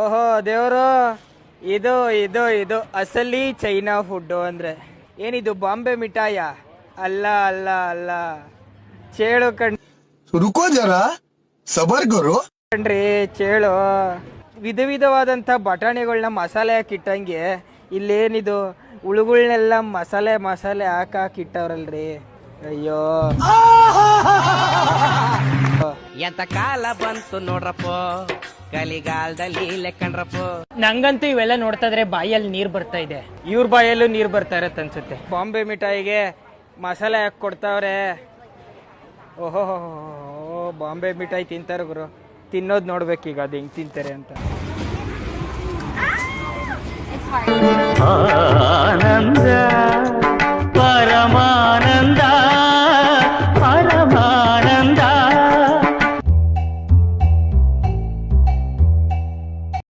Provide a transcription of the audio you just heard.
ಓಹೋ ದೇವರು, ಇದು ಇದು ಇದು ಅಸಲಿ ಚೈನಾ ಫುಡ್ಡು ಅಂದ್ರೆ. ಏನಿದು ಬಾಂಬೆ ಮಿಠಾಯ? ಅಲ್ಲ ಅಲ್ಲ ಅಲ್ಲ, ಚೇಳು ರುಕೋ ಜರ ಸಬರ್ ಗುರು ಕಣ್ರಿ, ಚೇಳು. ವಿಧ ವಿಧವಾದಂಥ ಬಟಾಣಿಗಳನ್ನ ಮಸಾಲೆ ಹಾಕಿಟ್ಟಂಗೆ ಇಲ್ಲೇನಿದು ಉಳುಗಳ್ನೆಲ್ಲ ಮಸಾಲೆ ಮಸಾಲೆ ಹಾಕಿಟ್ಟವ್ರಲ್ರಿ. ಅಯ್ಯೋ, ಎಂತ ಕಾಲ ಬಂತು ನೋಡ್ರಪ್ಪ, ಕಲಿಗಾಲದಲ್ಲಿ ಲೆಕ್ಕಂಡ್ರಪ್ಪ. ನಂಗಂತೂ ಇವೆಲ್ಲ ನೋಡ್ತಾ ಇದ್ರೆ ಬಾಯಲ್ಲಿ ನೀರ್ ಬರ್ತಾ ಇದೆ. ಇವ್ರ ಬಾಯಲ್ಲೂ ನೀರ್ ಬರ್ತಾ ಇರತ್ತೆ ಅನ್ಸುತ್ತೆ. ಬಾಂಬೆ ಮಿಠಾಯಿಗೆ ಮಸಾಲೆ ಹಾಕಿ ಕೊಡ್ತಾವ್ರೆ. ಓಹೋ, ಬಾಂಬೆ ಮಿಠಾಯಿ ತಿಂತಾರೆ ಗುರು. ತಿನ್ನೋದು ನೋಡ್ಬೇಕೀಗ ಅದು ಹೆಂಗ್ ತಿಂತಾರೆ ಅಂತ. ಆನಂದ